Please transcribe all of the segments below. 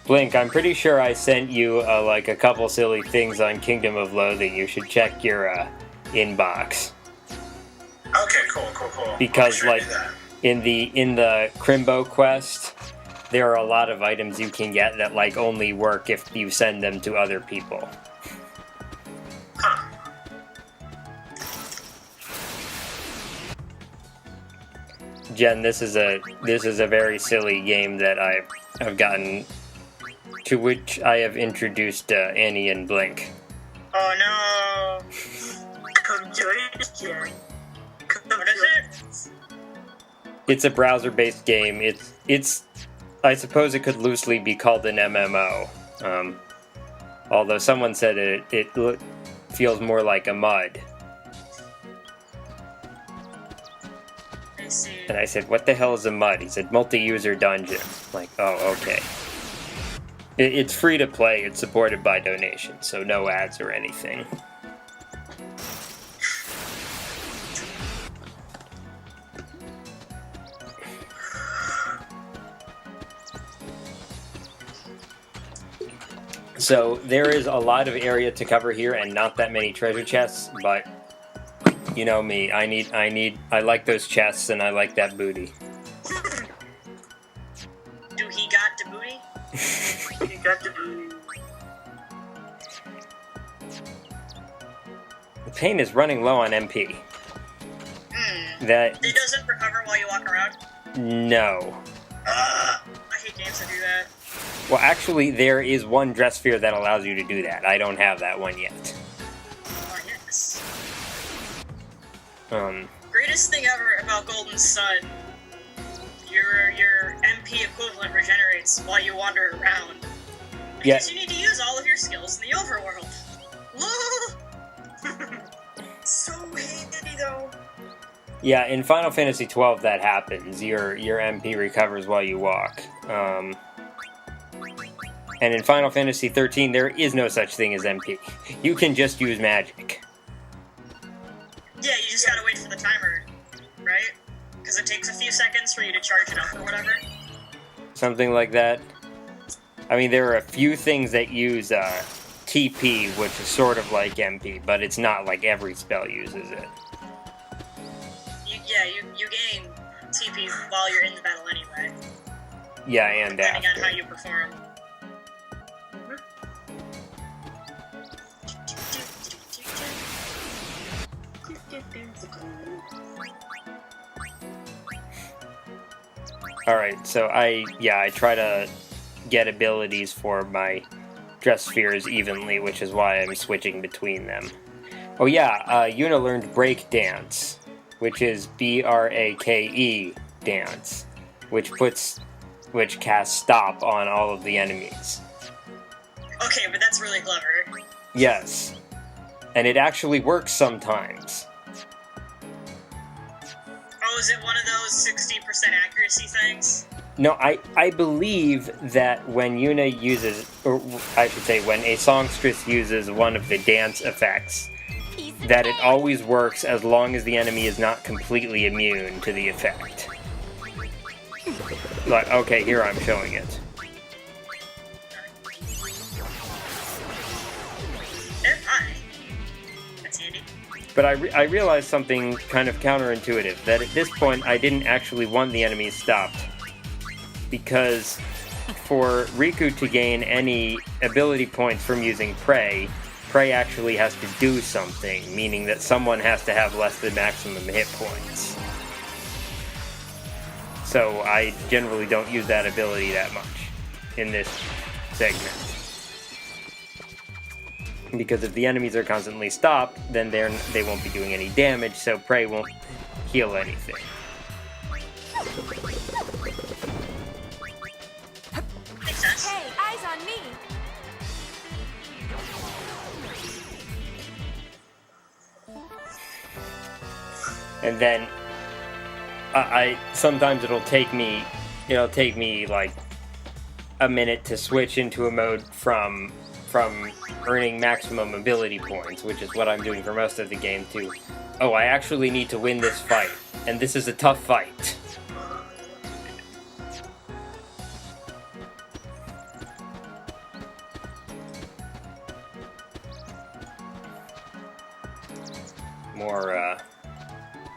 Blinkk, I'm pretty sure I sent you like a couple silly things on Kingdom of Loathing. You should check your inbox. Okay, cool. Because like in the Crimbo quest, there are a lot of items you can get that like only work if you send them to other people. Huh. Jen, this is a very silly game that I've gotten, to which I have introduced Annie and Blinkk. Oh no! Come join us, Jen. What is it? It's a browser-based game. It's I suppose it could loosely be called an MMO. Although someone said it feels more like a MUD. I see. And I said, what the hell is a MUD? He said, multi-user dungeon. I'm like, oh, okay. It's free to play. It's supported by donations, so no ads or anything. So there is a lot of area to cover here and not that many treasure chests, but you know me, I like those chests and I like that booty. Do he got the booty? You got the booty. The pain is running low on MP. That It doesn't recover while you walk around? no. I hate games that do that. Well, actually, there is one Dressphere that allows you to do that. I don't have that one yet. Oh, yes. Um, Greatest thing ever about Golden Sun. Your MP equivalent regenerates while you wander around. Because you need to use all of your skills in the overworld. So handy though. yeah, in Final Fantasy XII that happens. Your MP recovers while you walk. And in Final Fantasy XIII, there is no such thing as MP. You can just use magic. Yeah, you just gotta wait for the timer, right? Because it takes a few seconds for you to charge it up or whatever. Something like that. I mean, there are a few things that use TP, which is sort of like MP, but it's not like every spell uses it. You gain TP while you're in the battle anyway. Yeah, and Depending after. on how you perform. Alright, so I try to get abilities for my Dresspheres evenly, which is why I'm switching between them. Oh yeah, Yuna learned Breakdance, which is B-R-A-K-E dance, which casts stop on all of the enemies. Okay, but that's really clever. Yes. And it actually works sometimes. Oh, is it one of those 60% accuracy things? No, I believe that when Yuna uses, or I should say when a Songstress uses one of the dance effects, that it always works as long as the enemy is not completely immune to the effect. Like, okay, here I'm showing it. That's handy. But I realized something kind of counterintuitive, that at this point I didn't actually want the enemies stopped. Because for Riku to gain any ability points from using Prey actually has to do something, meaning that someone has to have less than maximum hit points. So I generally don't use that ability that much in this segment. Because if the enemies are constantly stopped, then they won't be doing any damage, so Prey won't heal anything. Makes sense. Hey, eyes on me! And then sometimes it'll take me like a minute to switch into a mode from earning maximum ability points, which is what I'm doing for most of the game too. Oh, I actually need to win this fight, and this is a tough fight. more,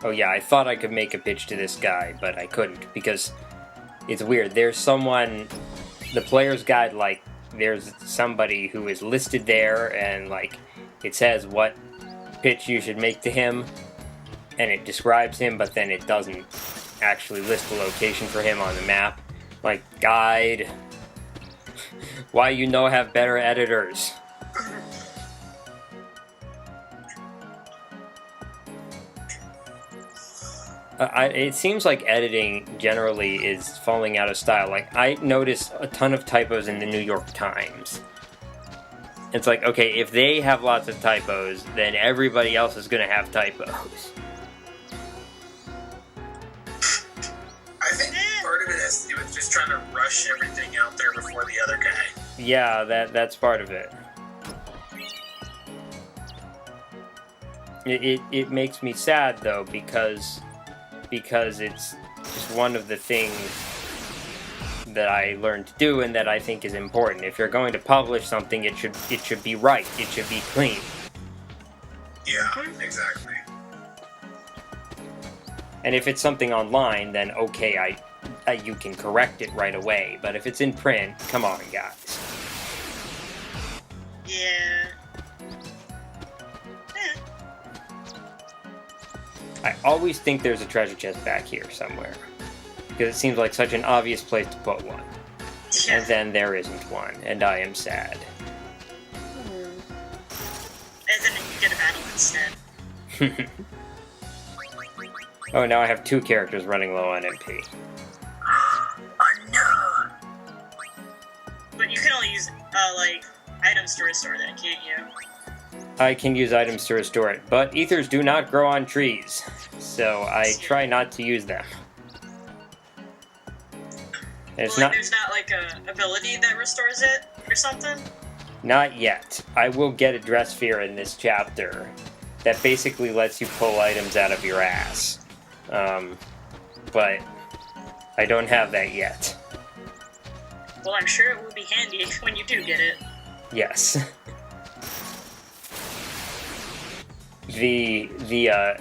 Oh yeah, I thought I could make a pitch to this guy, but I couldn't, because it's weird. There's someone... The player's guide, like, there's somebody who is listed there, and, like, it says what pitch you should make to him, and it describes him, but then it doesn't actually list the location for him on the map. Like, guide... Why you know have better editors. It seems like editing generally is falling out of style. Like, I notice a ton of typos in the New York Times. It's like, okay, if they have lots of typos, then everybody else is going to have typos. I think part of it has to do with just trying to rush everything out there before the other guy. Yeah, that's part of it. It makes me sad, though, because it's just one of the things that I learned to do and that I think is important. If you're going to publish something, it should be right. It should be clean. Yeah, exactly. And if it's something online, then okay, you can correct it right away. But if it's in print, come on, guys. Yeah. I always think there's a treasure chest back here somewhere. Because it seems like such an obvious place to put one. Yeah. And then there isn't one, and I am sad. And then you get a battle instead. Oh, now I have 2 characters running low on MP. Oh no! But you can only use, like, items to restore that, can't you? I can use items to restore it, but ethers do not grow on trees, so I try not to use them. And it's Well, like, there's not, like, a ability that restores it, or something? Not yet. I will get a Dressphere in this chapter that basically lets you pull items out of your ass. But I don't have that yet. Well, I'm sure it will be handy when you do get it. Yes. The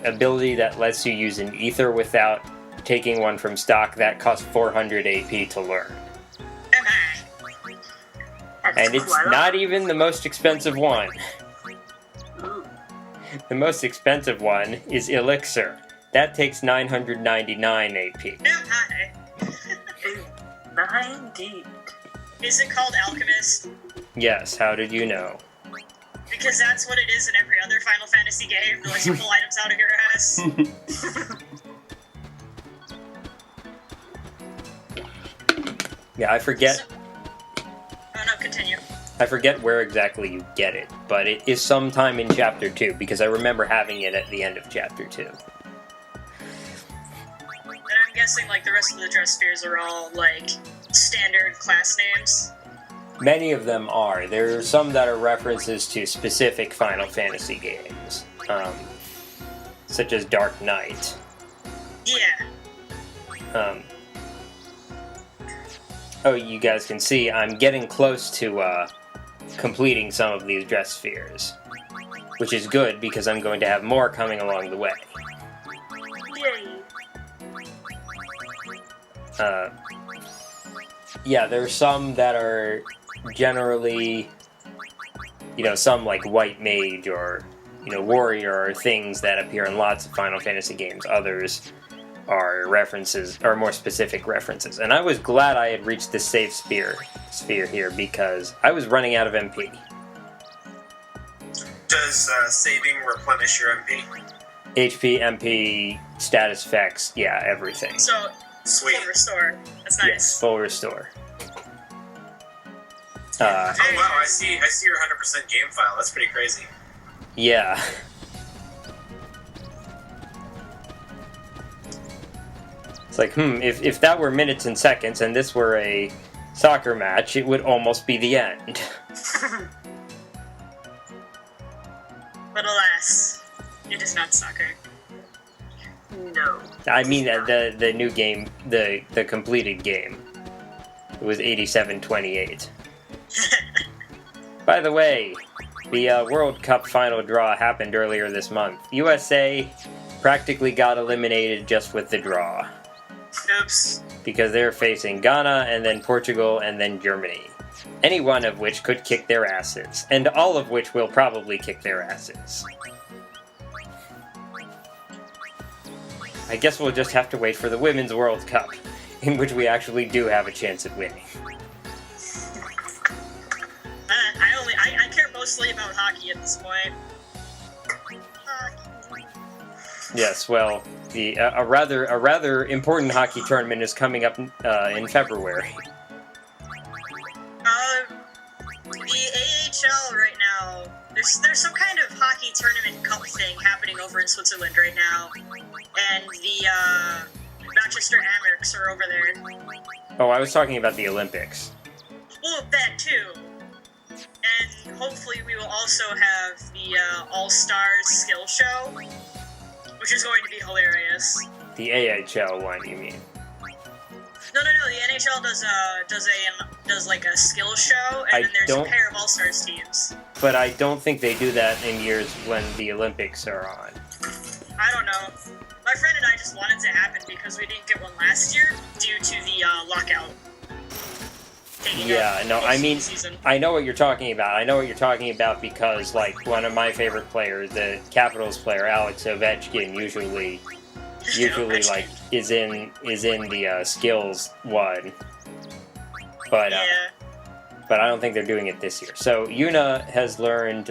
ability that lets you use an ether without taking one from stock, that costs 400 AP to learn. Am I? And it's not even the most expensive one. The most expensive one is Elixir. That takes 999 AP. Am I? 90. Is it called Alchemist? Yes, how did you know? Because that's what it is in every other Final Fantasy game. It lets you pull items out of your ass. Yeah, I forget. Oh no, continue. I forget where exactly you get it, but it is sometime in Chapter 2, because I remember having it at the end of Chapter 2. And I'm guessing, like, the rest of the Dresspheres are all, like, standard class names. Many of them are. There are some that are references to specific Final Fantasy games, such as Dark Knight. Yeah. Oh, you guys can see I'm getting close to completing some of these Dresspheres, which is good because I'm going to have more coming along the way. Yay! Yeah, there are some that are generally, some like White Mage or, Warrior or things that appear in lots of Final Fantasy games. Others are references, or more specific references. And I was glad I had reached the safe sphere here because I was running out of MP. Does saving replenish your MP? HP, MP, status effects, yeah, everything. So, Sweet. full restore. That's nice. Yes, full restore. Oh wow, I see your 100% game file. That's pretty crazy. Yeah. It's like, if that were minutes and seconds and this were a soccer match, it would almost be the end. But alas, it is not soccer. No. I mean, the new game, the completed game, it was 87-28. By the way, The World Cup final draw happened earlier this month. USA practically got eliminated just with the draw. Oops. Because they're facing Ghana, and then Portugal, and then Germany. Any one of which could kick their asses. And all of which will probably kick their asses. I guess we'll just have to wait for the Women's World Cup, in which we actually do have a chance at winning. I care mostly about hockey at this point. Yes, well, a rather important hockey tournament is coming up in February. The AHL right now, there's some kind of hockey tournament cup thing happening over in Switzerland right now, and the Rochester Amerks are over there. Oh, I was talking about the Olympics. Well, that too. And hopefully we will also have the All-Stars skill show, which is going to be hilarious. The AHL one, you mean? No. The NHL does like a skill show, and then there's a pair of All-Stars teams. But I don't think they do that in years when the Olympics are on. I don't know. My friend and I just wanted to happen because we didn't get one last year due to the lockout. Yeah, no, I mean, I know what you're talking about. I know what you're talking about because, like, one of my favorite players, the Capitals player, AnniexoHoshi, usually like is in the skills one. But I don't think they're doing it this year. So Yuna has learned.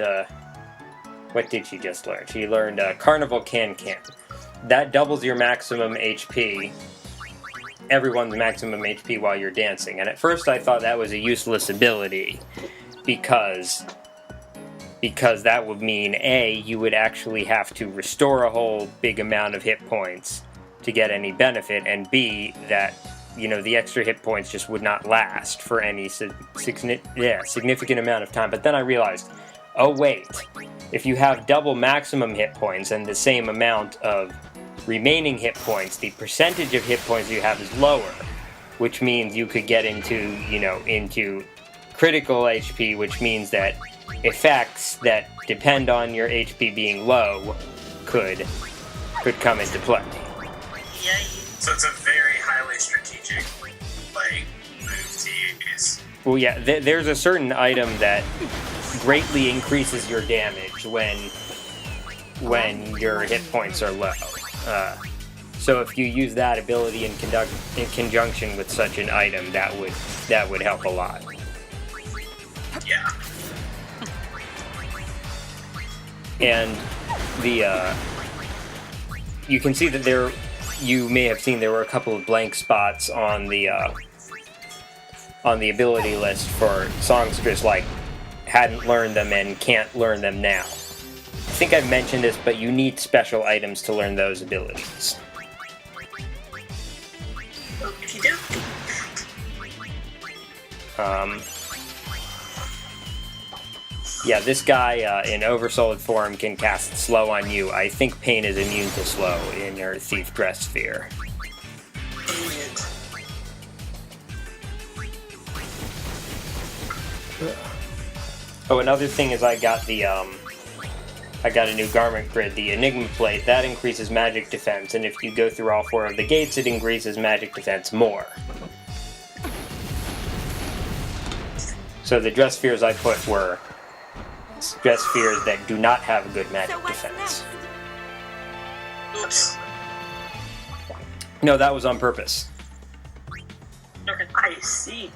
What did she just learn? She learned Carnival Can. That doubles your maximum HP. Everyone's maximum HP while you're dancing. And at first I thought that was a useless ability because that would mean A, you would actually have to restore a whole big amount of hit points to get any benefit, and B, that, you know, the extra hit points just would not last for any significant amount of time. But then I realized, oh wait, if you have double maximum hit points and the same amount of remaining hit points, the percentage of hit points you have is lower, which means you could get into critical HP, which means that effects that depend on your HP being low could come into play. Yeah. So it's a very highly strategic, move to use. Well, yeah, there's a certain item that greatly increases your damage when your hit points are low. So if you use that ability in conjunction with such an item, that would help a lot. Yeah. And you can see that you may have seen there were a couple of blank spots on the ability list for Songstress, like hadn't learned them and can't learn them now. I think I've mentioned this, but you need special items to learn those abilities. If you do. Yeah, this guy in Oversouled form can cast Slow on you. I think Pain is immune to Slow in her Thief Dressphere. Oh, another thing is I got a new garment grid, the Enigma plate. That increases magic defense, and if you go through all 4 of the gates, it increases magic defense more. So the Dresspheres I put were Dresspheres that do not have a good magic defense. Oops. No, that was on purpose. Okay. I see.